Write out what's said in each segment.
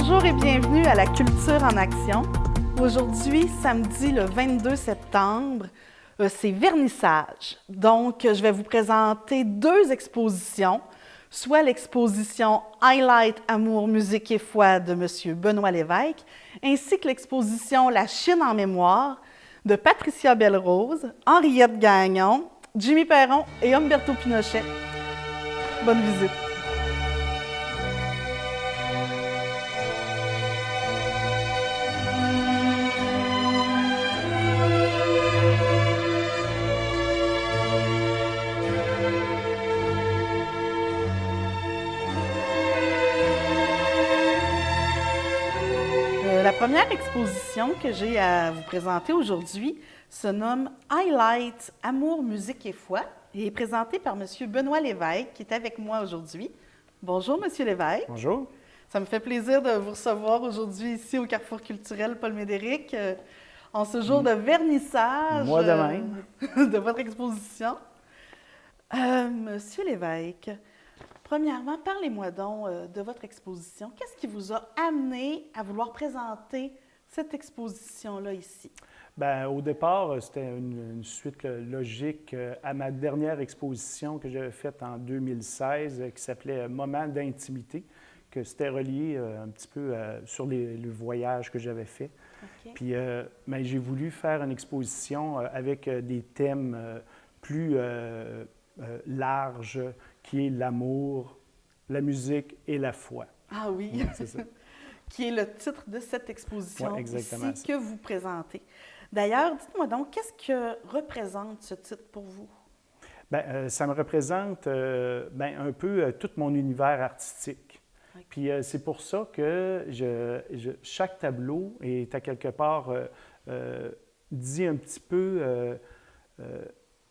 Bonjour et bienvenue à la Culture en Action. Aujourd'hui, samedi le 22 septembre, c'est vernissage. Donc, je vais vous présenter deux expositions, soit l'exposition Highlight Amour, musique et foi de M. Benoît Lévesque, ainsi que l'exposition La Chine en mémoire de Patricia Belle-Rose, Henriette Gagnon, Jimmy Perron et Humberto Pinochet. Bonne visite. La première exposition que j'ai à vous présenter aujourd'hui se nomme Highlight Amour, musique et foi et est présentée par M. Benoît Lévesque qui est avec moi aujourd'hui. Bonjour, M. Lévesque. Bonjour. Ça me fait plaisir de vous recevoir aujourd'hui ici au Carrefour culturel Paul Médéric en ce jour de vernissage Moi de même. de votre exposition. Monsieur Lévesque, premièrement, parlez-moi donc de votre exposition. Qu'est-ce qui vous a amené à vouloir présenter cette exposition-là ici? Bien, au départ, c'était une suite logique à ma dernière exposition que j'avais faite en 2016 qui s'appelait Moments d'intimité, que c'était relié un petit peu sur le voyage que j'avais fait. Okay. Puis ben, j'ai voulu faire une exposition avec des thèmes plus larges, qui est l'amour, la musique et la foi. Ah oui, Ouais, c'est ça. Qui est le titre de cette exposition Ouais, exactement ici que vous présentez. D'ailleurs, dites-moi donc, qu'est-ce que représente ce titre pour vous? Bien, ça me représente un peu tout mon univers artistique. Okay. Puis c'est pour ça que chaque tableau est à quelque part dit un petit peu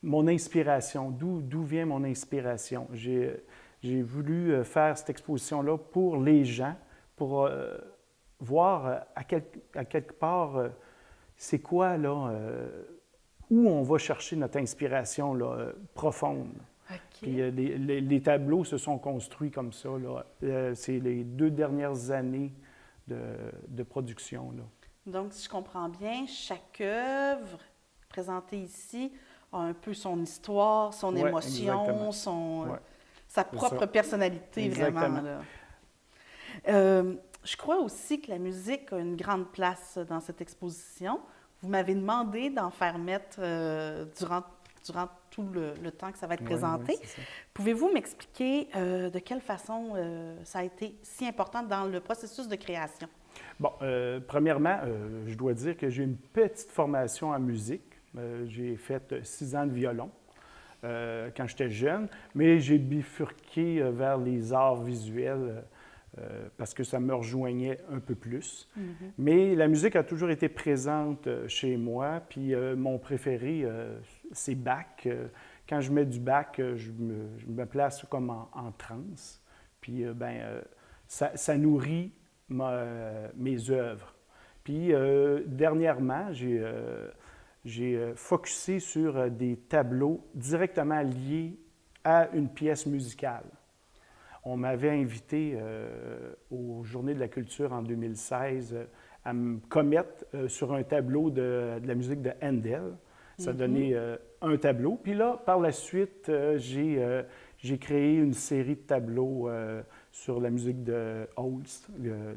mon inspiration, d'où vient mon inspiration. J'ai voulu faire cette exposition-là pour les gens, pour voir à quelque part c'est quoi, là, où on va chercher notre inspiration là, profonde. Okay. Puis les tableaux se sont construits comme ça. C'est les 2 dernières années de production. Là. Donc, si je comprends bien, chaque œuvre présentée ici a un peu son histoire, son émotion, sa propre personnalité, exactement. vraiment. Là. Je crois aussi que la musique a une grande place dans cette exposition. Vous m'avez demandé d'en faire mettre durant tout le temps que ça va être présenté. Oui, pouvez-vous m'expliquer de quelle façon ça a été si important dans le processus de création? Bon, premièrement, je dois dire que j'ai une petite formation en musique. J'ai fait 6 ans de violon quand j'étais jeune, mais j'ai bifurqué vers les arts visuels parce que ça me rejoignait un peu plus. Mm-hmm. Mais la musique a toujours été présente chez moi, puis mon préféré, c'est Bach. Quand je mets du Bach, je me place comme en transe, puis ça nourrit mes œuvres. Puis dernièrement, j'ai focusé sur des tableaux directement liés à une pièce musicale. On m'avait invité aux Journées de la culture en 2016 à me commettre sur un tableau de la musique de Handel. Ça donnait un tableau. Puis là, par la suite, j'ai créé une série de tableaux sur la musique de Holst,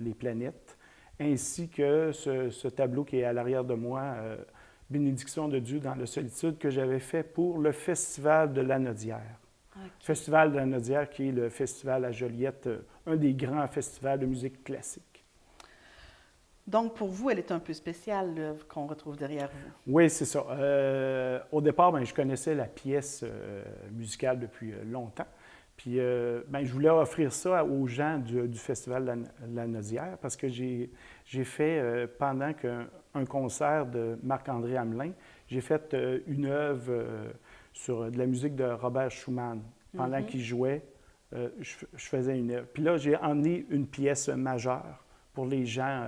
Les Planètes, ainsi que ce tableau qui est à l'arrière de moi, Bénédiction de Dieu dans la solitude, que j'avais fait pour le Festival de Lanaudière. Okay. Festival de Lanaudière, qui est le festival à Joliette, un des grands festivals de musique classique. Donc, pour vous, elle est un peu spéciale, l'œuvre qu'on retrouve derrière vous. Oui, c'est ça. Au départ, je connaissais la pièce musicale depuis longtemps. Puis, je voulais offrir ça aux gens du Festival de Lanaudière parce que j'ai fait, pendant un concert de Marc-André Hamelin, j'ai fait une œuvre sur de la musique de Robert Schumann. Pendant qu'il jouait, je faisais une œuvre. Puis là, j'ai emmené une pièce majeure pour les gens,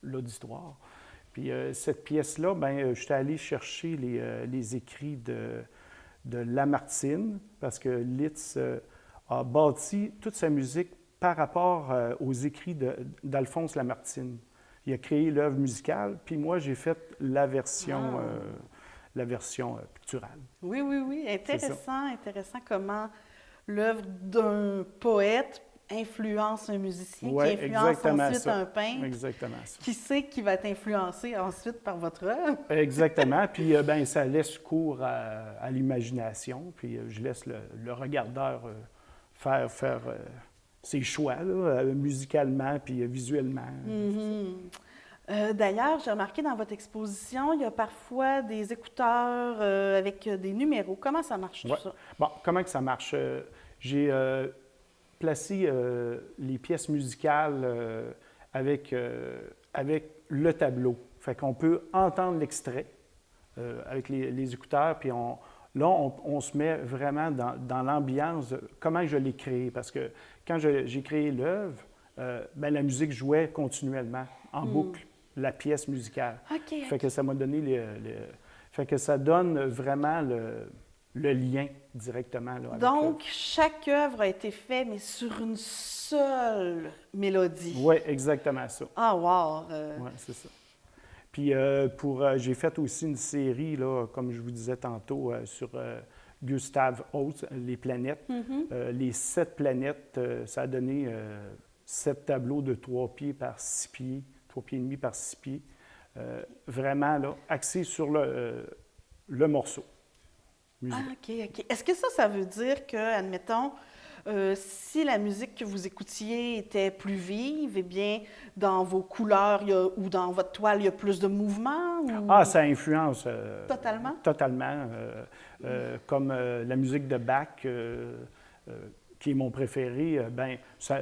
l'auditoire. Puis cette pièce-là, je suis allé chercher les écrits de Lamartine, parce que Liszt a bâti toute sa musique par rapport aux écrits d'Alphonse Lamartine. Il a créé l'œuvre musicale, puis moi, j'ai fait la version picturale. Oui, oui, oui. Intéressant, intéressant comment l'œuvre d'un poète influence un musicien, qui influence ensuite un peintre. Exactement ça. Qui sait qui va être influencé ensuite par votre œuvre. Exactement. Puis ça laisse cours à l'imagination. Puis je laisse le regardeur faire ses choix, là, musicalement puis visuellement. D'ailleurs, j'ai remarqué dans votre exposition, il y a parfois des écouteurs avec des numéros. Comment ça marche tout ça? Bon, comment que ça marche? J'ai placé les pièces musicales avec le tableau. Fait qu'on peut entendre l'extrait avec les écouteurs, puis on se met vraiment dans l'ambiance de comment je l'ai créé. Parce que quand j'ai créé l'œuvre, la musique jouait continuellement, en boucle, la pièce musicale. Okay, fait que ça m'a donné fait que ça donne vraiment le lien directement. Là, avec donc, chaque œuvre a été faite, mais sur une seule mélodie. Oui, exactement ça. Ah, wow! Oui, c'est ça. Puis j'ai fait aussi une série, là, comme je vous disais tantôt, sur Gustave Holst, les planètes. Les 7 planètes, ça a donné 7 tableaux de 3 pieds par 6 pieds, 3 pieds et demi par 6 pieds. Vraiment, là, axé sur le morceau. Musique. Ah, OK, OK. Est-ce que ça veut dire que, admettons, si la musique que vous écoutiez était plus vive, eh bien, dans vos couleurs ou dans votre toile, il y a plus de mouvement? Ou... Ah, ça influence. Totalement? Totalement. Comme la musique de Bach, qui est mon préféré, ça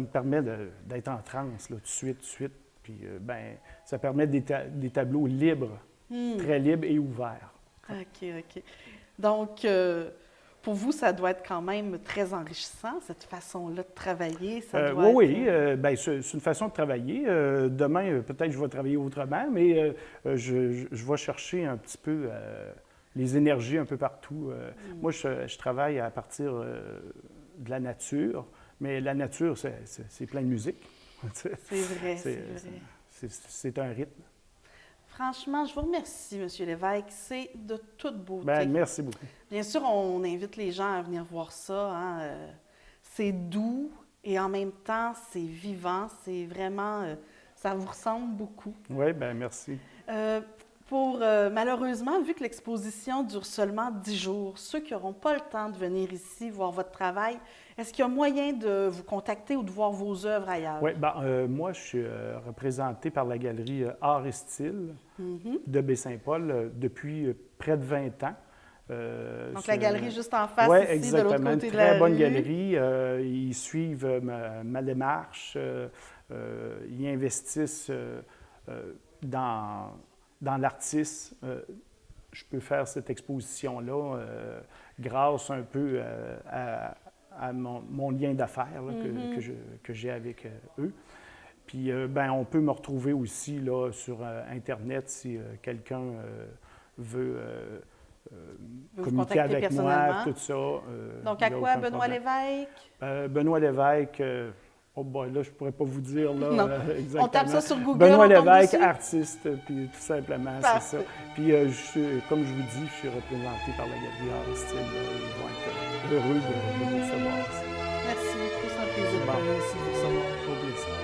me permet d'être en transe, là, tout de suite. Puis, ça permet des tableaux libres, très libres et ouverts. OK, OK. Donc, pour vous, ça doit être quand même très enrichissant, cette façon-là de travailler. Oui, c'est une façon de travailler. Demain, peut-être je vais travailler autrement, mais je vais chercher un petit peu les énergies un peu partout. Moi, je travaille à partir de la nature, mais la nature, c'est plein de musique. C'est vrai, c'est vrai. C'est un rythme. Franchement, je vous remercie, M. Lévesque. C'est de toute beauté. Merci beaucoup. Bien sûr, on invite les gens à venir voir ça. Hein. C'est doux et en même temps, c'est vivant. C'est vraiment... ça vous ressemble beaucoup. Oui, merci. Malheureusement, vu que l'exposition dure seulement 10 jours, ceux qui n'auront pas le temps de venir ici voir votre travail, est-ce qu'il y a moyen de vous contacter ou de voir vos œuvres ailleurs? Oui, moi, je suis représenté par la galerie Art et Style de Baie-Saint-Paul depuis près de 20 ans. Donc, la galerie juste en face, ici, de l'autre côté de la rue. Très bonne galerie. Ils suivent ma démarche. Ils investissent dans l'artiste. Je peux faire cette exposition-là grâce un peu à mon lien d'affaires que j'ai avec eux. Puis, on peut me retrouver aussi là, sur Internet si quelqu'un veut communiquer avec moi, tout ça. Donc, à quoi, Benoît Lévesque? Benoît Lévesque, là, je ne pourrais pas vous dire là, exactement. On tape ça sur Google. Benoît Lévesque, artiste, puis tout simplement, c'est ça. Puis, comme je vous dis, je suis représenté par la galerie Art et Style. Ils vont être heureux de vous recevoir. Merci beaucoup, c'est un plaisir pour nous aussi de vous recevoir. Au plaisir.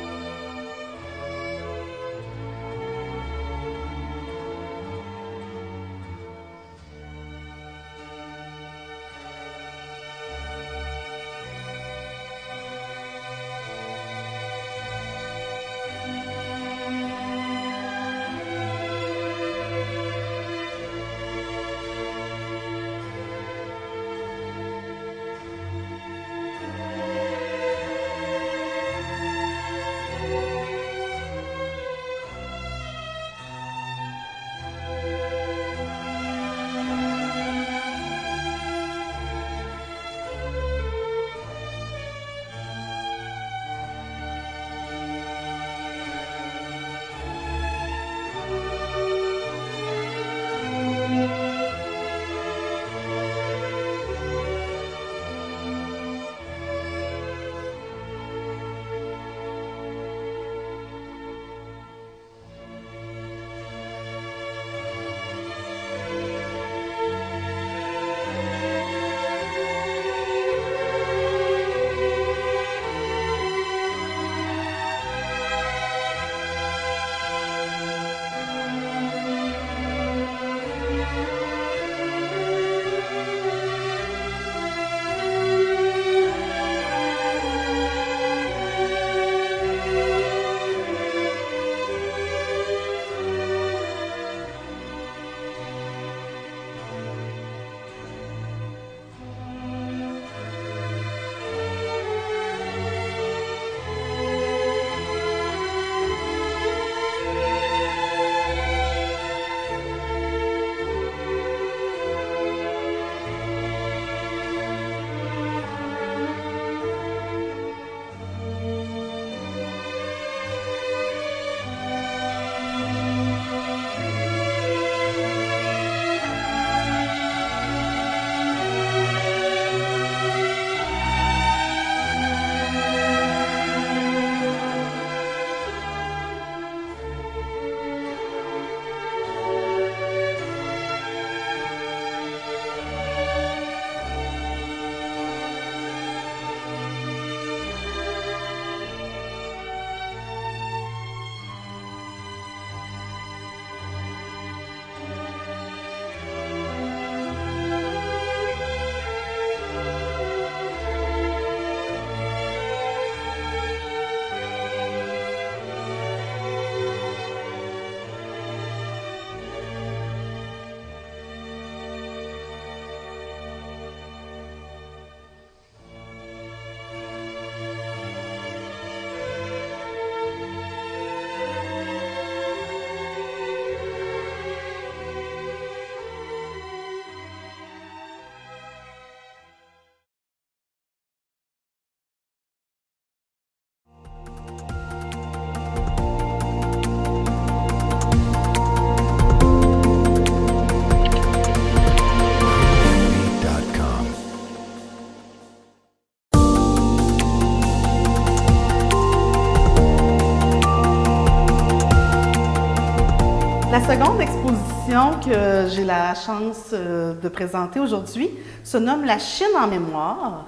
que j'ai la chance de présenter aujourd'hui se nomme La Chine en mémoire.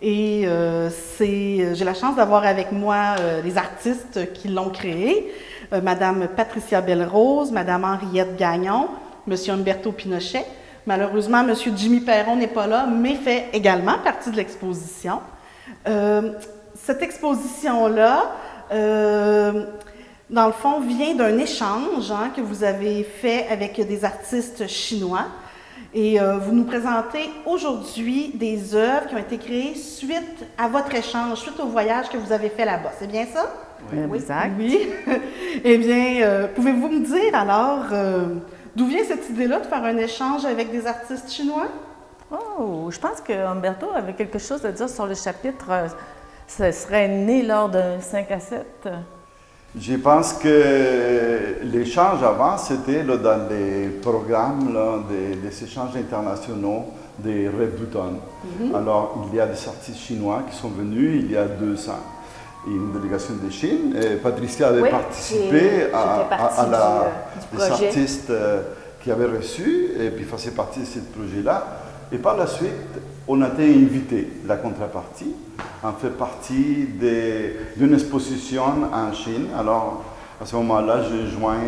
Et j'ai la chance d'avoir avec moi les artistes qui l'ont créé. Madame Patricia Belrose, Madame Henriette Gagnon, Monsieur Umberto Pinochet. Malheureusement, Monsieur Jimmy Perron n'est pas là, mais fait également partie de l'exposition. Cette exposition-là, dans le fond, vient d'un échange que vous avez fait avec des artistes chinois. Et vous nous présentez aujourd'hui des œuvres qui ont été créées suite à votre échange, suite au voyage que vous avez fait là-bas. C'est bien ça? Oui, exact. Oui. Eh bien, pouvez-vous me dire alors d'où vient cette idée-là de faire un échange avec des artistes chinois? Oh, je pense que Umberto avait quelque chose à dire sur le chapitre. Ça serait né lors d'un 5 à 7. Je pense que l'échange avant, c'était dans les programmes des échanges internationaux des Rêves d'automne. Alors, il y a des artistes chinois qui sont venus il y a 2 ans. Une délégation de Chine. Et Patricia avait participé des artistes qui avaient reçu et puis faisait partie de ce projet-là. Et par la suite, on a été invité, la contrepartie, on fait partie d'une exposition en Chine. Alors, à ce moment-là, j'ai joint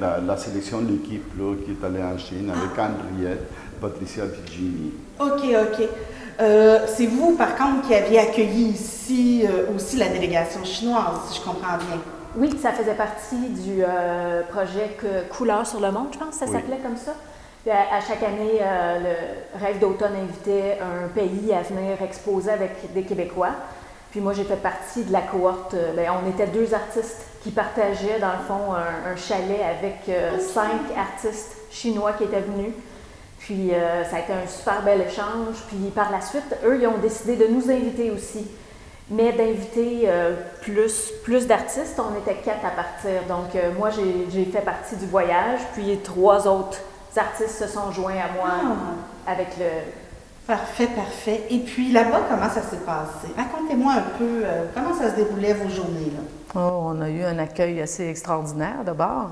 la sélection de l'équipe qui est allée en Chine avec Henriette, Patricia et Jimmy. OK. C'est vous, par contre, qui aviez accueilli ici aussi la délégation chinoise, si je comprends bien. Oui, ça faisait partie du projet Couleurs sur le monde, je pense que ça s'appelait comme ça. Puis à chaque année, le Rêve d'automne invitait un pays à venir exposer avec des Québécois. Puis moi, j'ai fait partie de la cohorte. On était 2 artistes qui partageaient, dans le fond, un chalet avec 5 artistes chinois qui étaient venus. Puis ça a été un super bel échange. Puis par la suite, eux, ils ont décidé de nous inviter aussi. Mais d'inviter plus d'artistes, on était 4 à partir. Donc moi, j'ai fait partie du voyage. Puis 3 autres artistes se sont joints à moi avec le... Parfait. Et puis là-bas, comment ça s'est passé? Racontez-moi un peu comment ça se déroulait vos journées, là. Oh, on a eu un accueil assez extraordinaire d'abord.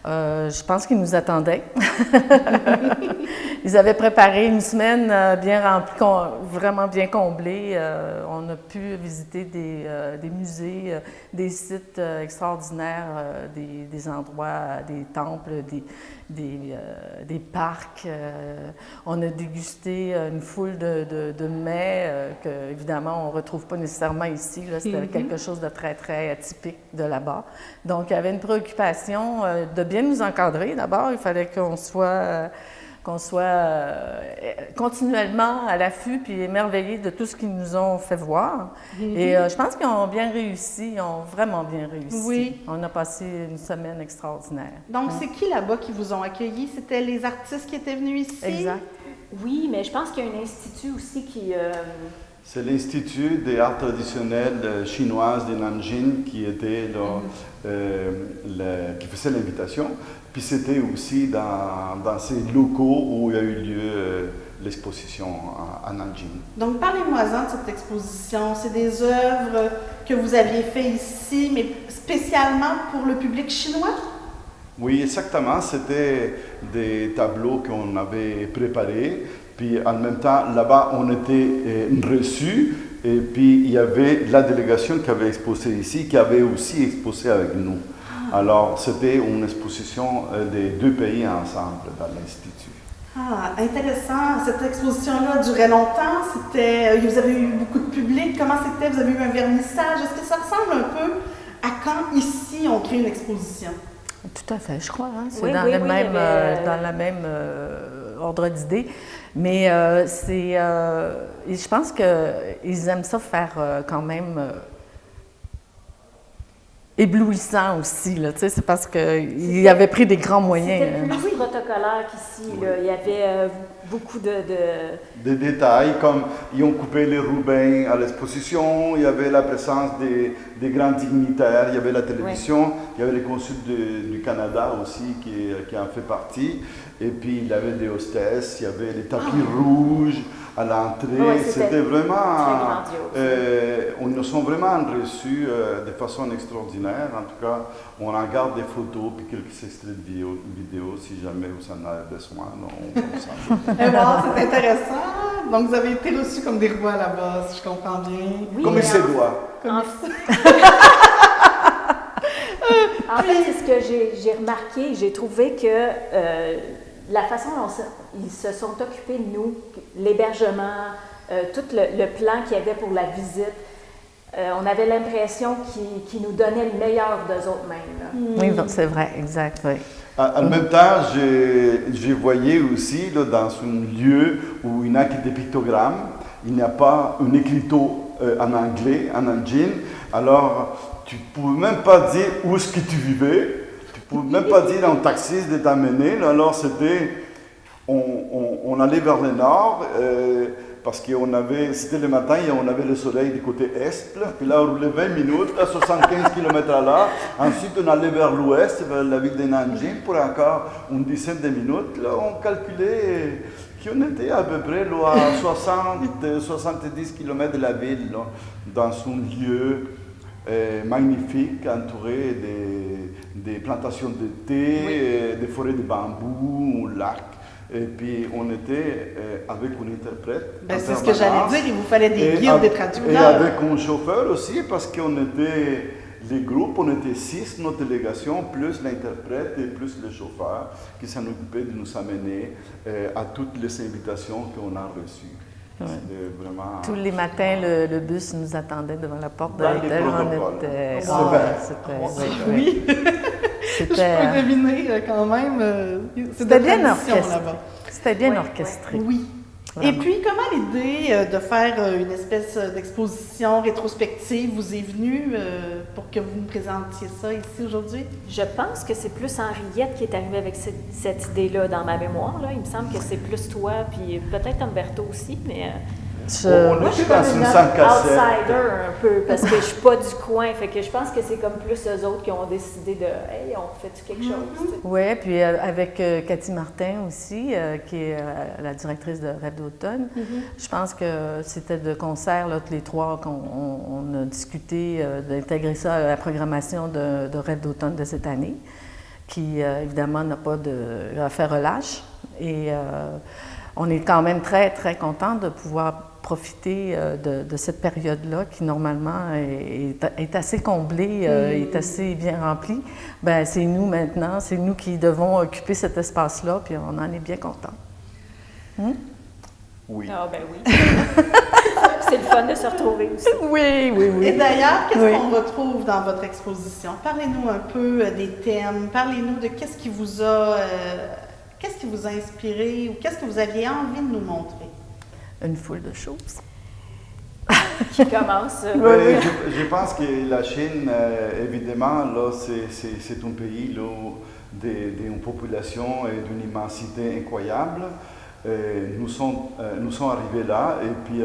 Je pense qu'ils nous attendaient. Ils avaient préparé une semaine bien remplie, vraiment bien comblée. On a pu visiter des musées, des sites extraordinaires, des endroits, des temples, des parcs. On a dégusté une foule de mets que, évidemment, on ne retrouve pas nécessairement ici. C'était quelque chose de très, très atypique de là-bas. Donc, il y avait une préoccupation de bien nous encadrer. D'abord, il fallait qu'on soit continuellement à l'affût puis émerveillés de tout ce qu'ils nous ont fait voir. Et je pense qu'ils ont bien réussi, ils ont vraiment bien réussi. Oui. On a passé une semaine extraordinaire. Donc, c'est qui là-bas qui vous ont accueillis? C'était les artistes qui étaient venus ici? Exact. Oui, mais je pense qu'il y a un institut aussi qui... C'est l'Institut des arts traditionnels chinoises de Nanjing qui était qui faisait l'invitation. Puis c'était aussi dans ces locaux où il y a eu lieu l'exposition à Nanjing. Donc, parlez-moi-en de cette exposition. C'est des œuvres que vous aviez faites ici, mais spécialement pour le public chinois? Oui, exactement. C'était des tableaux qu'on avait préparés. Puis en même temps, là-bas, on était reçus. Et puis, il y avait la délégation qui avait exposé ici, qui avait aussi exposé avec nous. Alors, c'était une exposition des 2 pays ensemble dans l'Institut. Ah, intéressant. Cette exposition-là durait longtemps. Vous avez eu beaucoup de public. Comment c'était? Vous avez eu un vernissage. Est-ce que ça ressemble un peu à quand, ici, on crée une exposition? Tout à fait, je crois. C'est Oui, dans la même ordre d'idée. Mais je pense qu'ils aiment ça faire quand même éblouissant aussi. Là, c'est parce qu'ils avaient pris des grands moyens. C'était plus protocolaire qu'ici. Oui. Il y avait beaucoup de... Des détails comme ils ont coupé les Roubaix à l'exposition, il y avait la présence des grands dignitaires, il y avait la télévision, il y avait les consuls du Canada aussi qui en fait partie. Et puis il y avait des hostesses, il y avait les tapis rouges. à l'entrée. Ouais, c'était vraiment... très on nous sont vraiment reçus de façon extraordinaire. En tout cas, on regarde des photos puis quelques extraits de vidéos si jamais vous en avez besoin. On s'en Eh bon, c'est intéressant. Donc, vous avez été reçus comme des rois là-bas, si je comprends bien. Oui, comme il se doit. En fait, c'est ce que j'ai remarqué. J'ai trouvé que la façon dont ils se sont occupés de nous, l'hébergement, tout le plan qu'il y avait pour la visite, on avait l'impression qu'ils nous donnaient le meilleur d'eux autres mêmes. Oui, c'est vrai, exact, oui. En même temps, je voyais aussi là, dans un lieu où il n'y a que des pictogrammes, il n'y a pas un écriteau en anglais, en indien. Alors, tu ne pouvais même pas dire où est-ce que tu vivais. Tu ne pouvais même pas dire à un taxiste de t'amener. Alors, c'était... On allait vers le nord parce que c'était le matin et on avait le soleil du côté est. Là. Puis là, on roulait 20 minutes à 75 km/h. Ensuite, on allait vers l'ouest, vers la ville de Nanjing pour encore une dizaine de minutes. Là, on calculait qu'on était à peu près là, à 70 km de la ville, là, dans un lieu magnifique, entouré des plantations de thé, des forêts de bambou, un lac. Et puis, on était avec un interprète. C'est ce que j'allais dire, il vous fallait des guides, des traducteurs. Et avec un chauffeur aussi, parce qu'on était, les groupes, on était 6, notre délégation, plus l'interprète et plus le chauffeur, qui s'en occupait de nous amener à toutes les invitations qu'on a reçues. Ouais. Vraiment... Tous les matins, le bus nous attendait devant la porte de Dans l'hôtel. les Oui. Je peux deviner quand même. C'était bien orchestré. Là-bas. C'était bien orchestré. Oui. Vraiment. Et puis, comment l'idée de faire une espèce d'exposition rétrospective vous est venue pour que vous me présentiez ça ici aujourd'hui? Je pense que c'est plus Henriette qui est arrivée avec cette idée-là dans ma mémoire. Là. Il me semble que c'est plus toi, puis peut-être Humberto aussi, mais... On moi, je suis était dans comme une une salle cassette. outsider un peu, parce que je suis pas du coin. Fait que je pense que c'est comme plus eux autres qui ont décidé de « Hey, on fait quelque chose? » Oui, puis avec Cathy Martin aussi, qui est la directrice de Rêve d'automne. Je pense que c'était de concert, là, tous les trois, qu'on a discuté d'intégrer ça à la programmation de Rêve d'automne de cette année, qui, évidemment, n'a pas de fait relâche. Et on est quand même très, très content de pouvoir profiter de cette période-là qui, normalement, est assez comblée, est assez bien remplie. Bien, c'est nous maintenant, c'est nous qui devons occuper cet espace-là, puis on en est bien contents. Oui. Ah, ben oui. C'est le fun de se retrouver aussi. Oui, oui, oui. Et d'ailleurs, qu'est-ce qu'on retrouve dans votre exposition? Parlez-nous un peu des thèmes, parlez-nous de qu'est-ce qui vous a inspiré ou qu'est-ce que vous aviez envie de nous montrer? Une foule de choses. Qui commence. Je pense que la Chine, évidemment, là, c'est un pays là, d'une population et d'une immensité incroyable. Nous sommes arrivés là et puis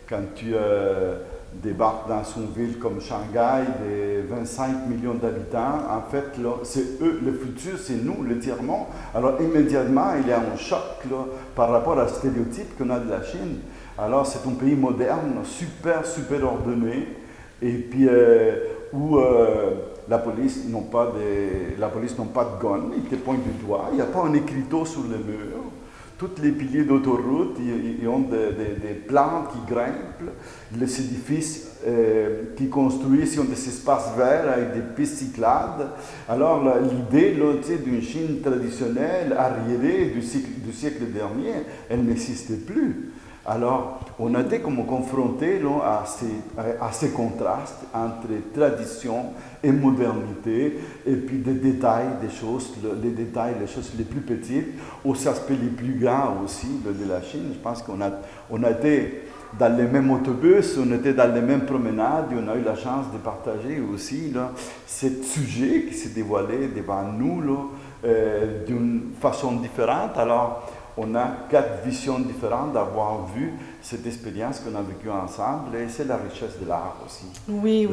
quand tu débarques dans une ville comme Shanghai de 25 millions d'habitants, en fait, là, c'est eux, le futur, c'est nous, le tiers-monde. Alors immédiatement, il y a un choc là, par rapport à stéréotype qu'on a de la Chine. Alors c'est un pays moderne, super, super ordonné, et puis où la police n'a pas de gun, ils te pointent du doigt, il n'y a pas un écriteau sur le mur. Tous les piliers d'autoroute, ils ont des plantes qui grimpent, les édifices qui construisent, ils ont des espaces verts avec des pistes cyclables. Alors l'idée d'une Chine traditionnelle, arriérée du siècle dernier, elle n'existait plus. Alors, on a été comme confronté à ces contrastes entre tradition et modernité, et puis des détails, les choses les plus petites, aux aspects les plus grands aussi de la Chine. Je pense qu'on a été dans les mêmes autobus, on était dans les mêmes promenades, et on a eu la chance de partager aussi ce sujet qui s'est dévoilé devant nous d'une façon différente. Alors, on a 4 visions différentes d'avoir vu cette expérience qu'on a vécue ensemble, et c'est la richesse de l'art aussi. Oui.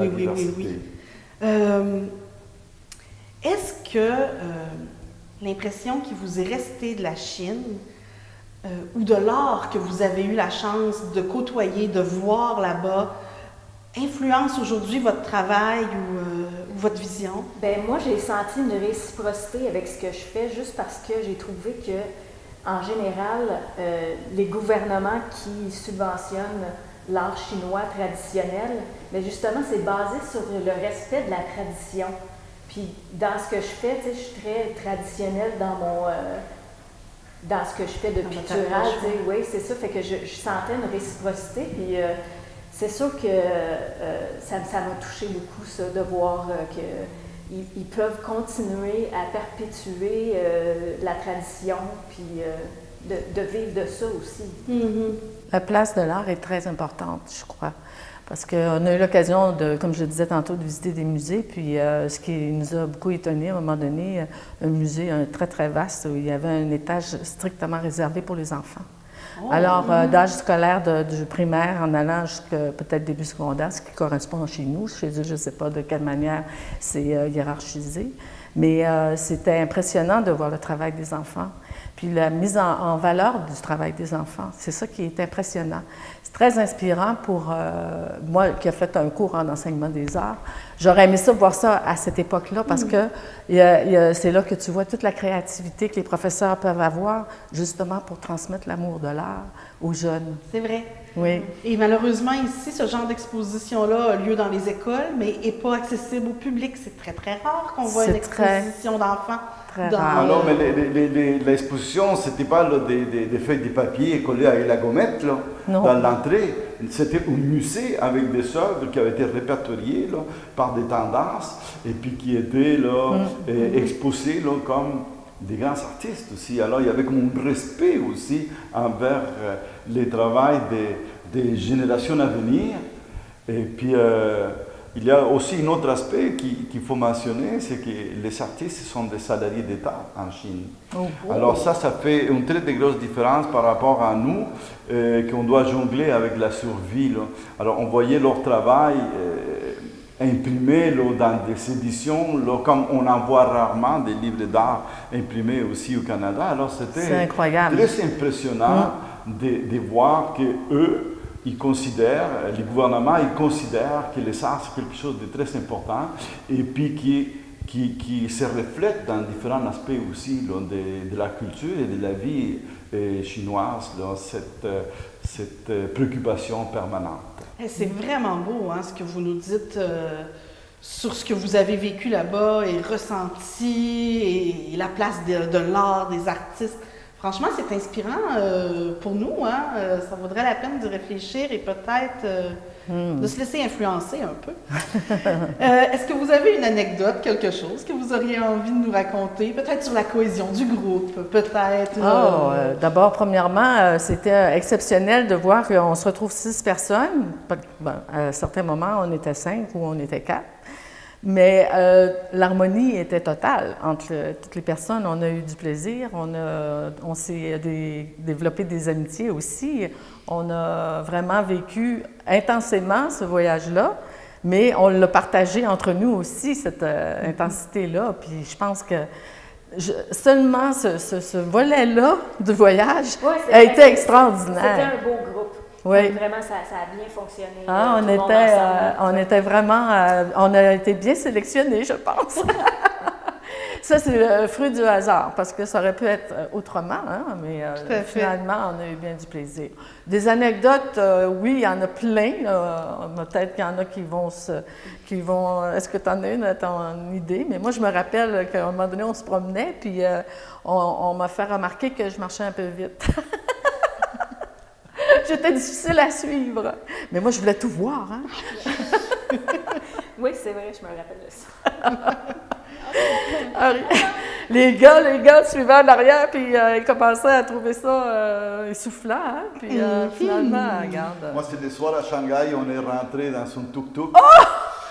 Est-ce que l'impression qui vous est restée de la Chine, ou de l'art que vous avez eu la chance de côtoyer, de voir là-bas, influence aujourd'hui votre travail ou votre vision? Bien, moi, j'ai senti une réciprocité avec ce que je fais juste parce que j'ai trouvé que, en général, les gouvernements qui subventionnent l'art chinois traditionnel, mais justement, c'est basé sur le respect de la tradition. Puis, dans ce que je fais, tu sais, je suis très traditionnelle dans ce que je fais de pictural, tu sais, oui, c'est ça, fait que je sentais une réciprocité, puis c'est sûr que ça m'a touché beaucoup, ça, de voir qu'ils peuvent continuer à perpétuer la tradition, puis de vivre de ça aussi. Mm-hmm. La place de l'art est très importante, je crois. Parce qu'on a eu l'occasion, comme je le disais tantôt, de visiter des musées. Puis ce qui nous a beaucoup étonnés, à un moment donné, un musée très, très vaste où il y avait un étage strictement réservé pour les enfants. Oh, alors, d'âge scolaire du primaire en allant jusqu'à peut-être début secondaire, ce qui correspond chez nous. Chez eux, je ne sais pas de quelle manière c'est hiérarchisé. Mais c'était impressionnant de voir le travail des enfants. Puis la mise en valeur du travail des enfants, c'est ça qui est impressionnant. C'est très inspirant pour moi qui ai fait un cours en enseignement des arts. J'aurais aimé ça, voir ça à cette époque-là parce que c'est là que tu vois toute la créativité que les professeurs peuvent avoir justement pour transmettre l'amour de l'art aux jeunes. C'est vrai. Oui. Et malheureusement, ici, ce genre d'exposition-là a lieu dans les écoles, mais n'est pas accessible au public. C'est très, très rare qu'on voit une exposition d'enfants. Rare. Alors, mais l'exposition, ce n'était pas des feuilles de papier collées avec la gommette là, dans l'entrée. C'était un musée avec des œuvres qui avaient été répertoriées là, par des tendances et puis qui étaient là, exposées là, comme des grands artistes aussi. Alors, il y avait comme un respect aussi envers les travaux des générations à venir. Et puis, il y a aussi un autre aspect qu'il faut mentionner, c'est que les artistes sont des salariés d'État en Chine. Alors ça fait une très, très grosse différence par rapport à nous, qu'on doit jongler avec la survie. Là. Alors on voyait leur travail imprimé là, dans des éditions, là, comme on en voit rarement des livres d'art imprimés aussi au Canada. Alors c'était très impressionnant de voir qu'eux, ils considèrent, les gouvernements, ils considèrent que les arts, c'est quelque chose de très important et puis qui se reflète dans différents aspects aussi là, de la culture et de la vie chinoise, là, cette préoccupation permanente. C'est vraiment beau hein, ce que vous nous dites sur ce que vous avez vécu là-bas et ressenti et la place de l'art, des artistes. Franchement, c'est inspirant pour nous. Hein? Ça vaudrait la peine de réfléchir et peut-être de se laisser influencer un peu. Est-ce que vous avez une anecdote, quelque chose que vous auriez envie de nous raconter? Peut-être sur la cohésion du groupe, peut-être... D'abord, premièrement, c'était exceptionnel de voir qu'on se retrouve 6 personnes. À certains moments, on était 5 ou on était 4. Mais l'harmonie était totale entre toutes les personnes. On a eu du plaisir, on s'est développé des amitiés aussi. On a vraiment vécu intensément ce voyage-là, mais on l'a partagé entre nous aussi, cette intensité-là. Puis je pense que seulement ce volet-là du voyage a été extraordinaire. C'était un beau groupe. Oui. Donc, vraiment, ça a bien fonctionné. On a été bien sélectionnés, je pense. Ça, c'est le fruit du hasard, parce que ça aurait pu être autrement, hein, mais finalement, on a eu bien du plaisir. Des anecdotes, oui, il y en a plein. Peut-être qu'il y en a qui vont... Est-ce que tu en as une à ton idée? Mais moi, je me rappelle qu'à un moment donné, on se promenait, puis on m'a fait remarquer que je marchais un peu vite. J'étais difficile à suivre. Mais moi, je voulais tout voir. Hein? Oui, c'est vrai, je me rappelle de ça. Les gars suivaient en arrière, puis ils commençaient à trouver ça essoufflant. Hein? Puis finalement, regarde. Moi, c'est des soirs à Shanghai, on est rentré dans son tuk-tuk.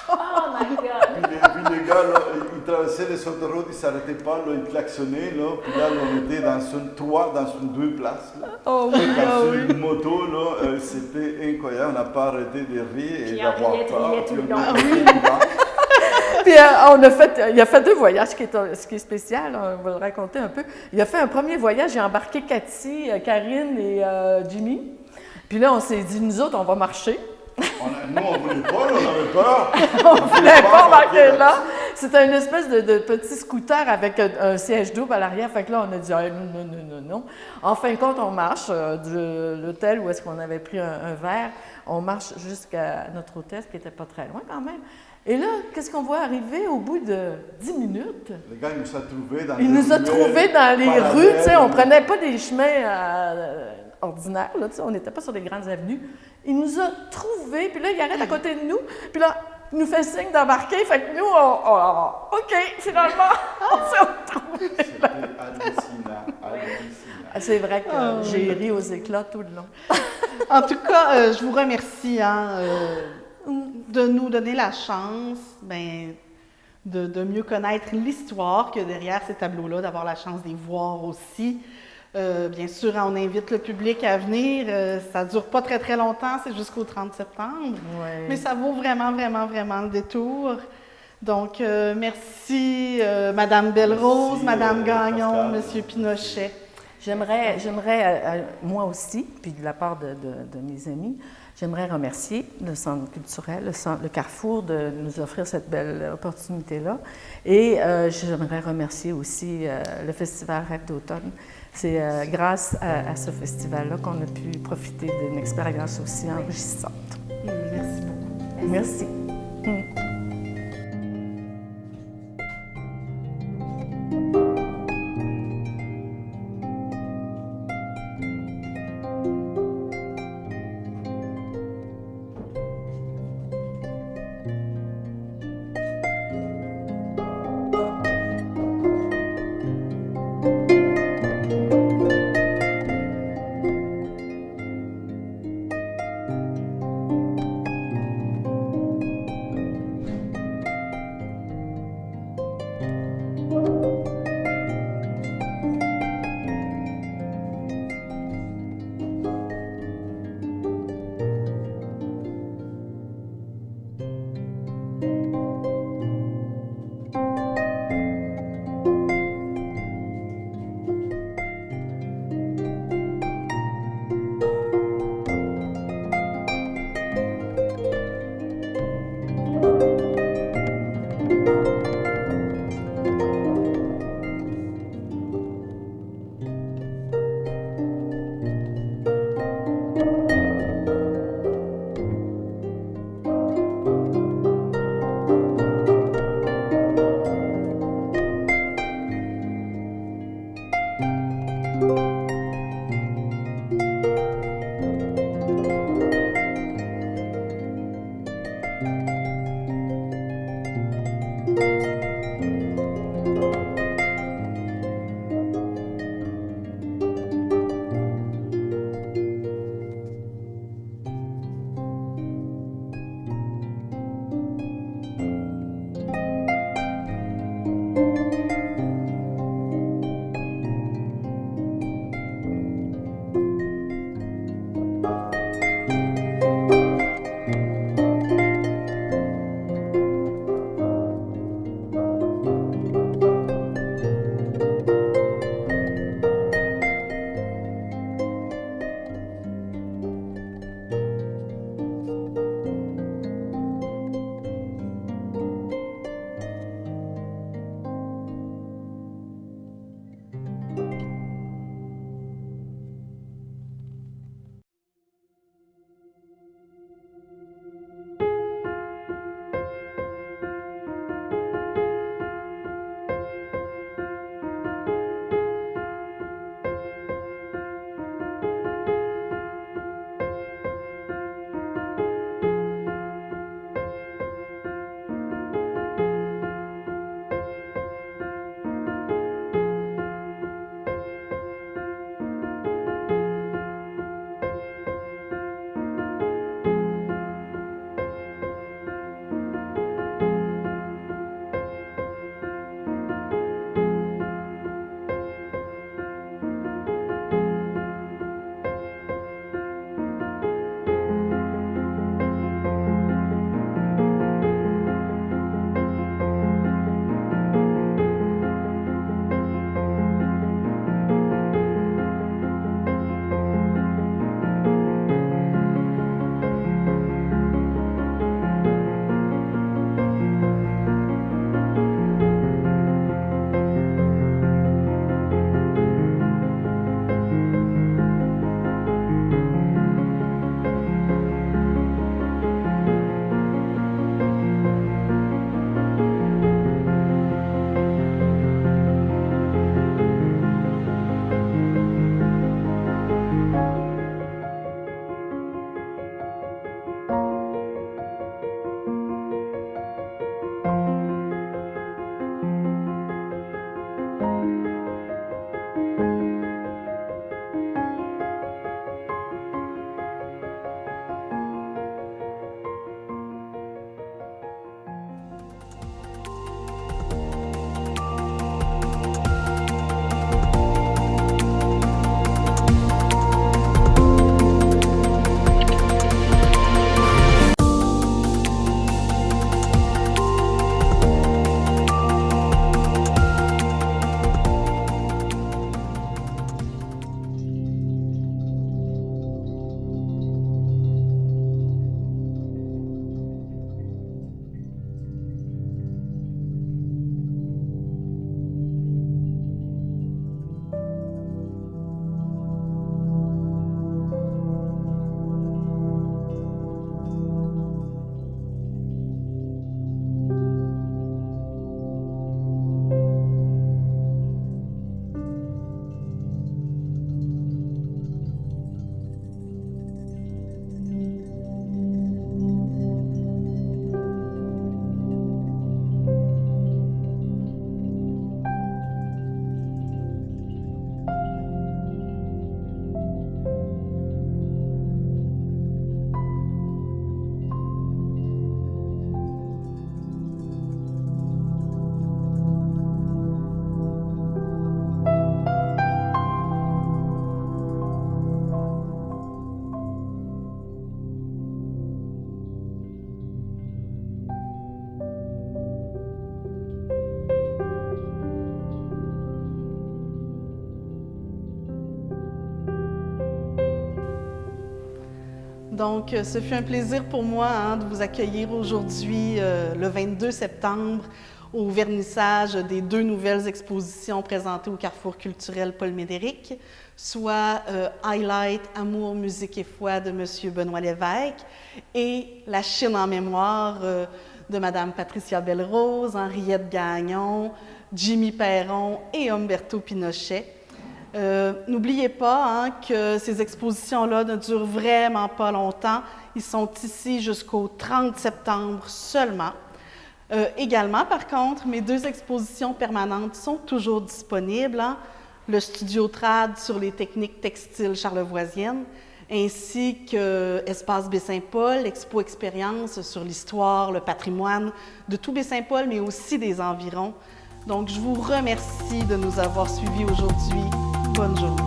Oh my God! Puis les gars, là, ils traversaient les autoroutes, ils ne s'arrêtaient pas, là, ils klaxonnaient. Là, puis là, on était dans une 2 places. Là. Oh oui, dans une moto, là, c'était incroyable. On n'a pas arrêté de rire et d'avoir peur. Puis il a fait 2 voyages, ce qui est spécial, on va le raconter un peu. Il a fait un premier voyage, il a embarqué Cathy, Karine et Jimmy. Puis là, on s'est dit, nous autres, on va marcher. Nous, on ne voulait pas, on avait peur. On ne voulait pas embarquer là. C'était une espèce de petit scooter avec un siège double à l'arrière. Fait que là, on a dit non. En fin de compte, on marche de l'hôtel où est-ce qu'on avait pris un verre. On marche jusqu'à notre hôtel, ce qui n'était pas très loin quand même. Et là, qu'est-ce qu'on voit arriver au bout de 10 minutes? Le gars, il nous a trouvés dans Il nous a trouvés dans les rues. Tu sais, on ne prenait pas des chemins ordinaires. Là, tu sais, on n'était pas sur des grandes avenues. Il nous a trouvés. Puis là, il arrête à côté de nous. Puis là, il nous fait signe d'embarquer. Fait que nous, OK, finalement, on s'est retrouvés. C'était hallucinant. C'est vrai que j'ai ri aux éclats tout le long. En tout cas, je vous remercie de nous donner la chance de mieux connaître l'histoire que derrière ces tableaux-là, d'avoir la chance de les voir aussi. Bien sûr, on invite le public à venir. Ça ne dure pas très, très longtemps, c'est jusqu'au 30 septembre. Ouais. Mais ça vaut vraiment, vraiment, vraiment le détour. Donc, merci Madame Belle-Rose, Madame Gagnon, Pascal. Monsieur Pinochet. J'aimerais moi aussi, puis de la part de mes amis, j'aimerais remercier le Centre culturel, le Carrefour de nous offrir cette belle opportunité-là. Et j'aimerais remercier aussi le Festival Rêve d'automne. C'est grâce à ce festival-là qu'on a pu profiter d'une expérience aussi enrichissante. Merci beaucoup. Merci. Donc, ce fut un plaisir pour moi de vous accueillir aujourd'hui, le 22 septembre, au vernissage des 2 nouvelles expositions présentées au Carrefour culturel Paul Médéric, soit Highlight, Amour, musique et foi de M. Benoît Lévesque et La Chine en mémoire de Mme Patricia Belle-Rose, Henriette Gagnon, Jimmy Perron et Umberto Pinochet. N'oubliez pas que ces expositions-là ne durent vraiment pas longtemps. Ils sont ici jusqu'au 30 septembre seulement. Également, par contre, mes 2 expositions permanentes sont toujours disponibles. Le Studio Trad sur les techniques textiles charlevoisiennes, ainsi que Espace Baie-Saint-Paul, Expo Expérience sur l'histoire, le patrimoine de tout Baie-Saint-Paul, mais aussi des environs. Donc, je vous remercie de nous avoir suivis aujourd'hui. Bonne journée.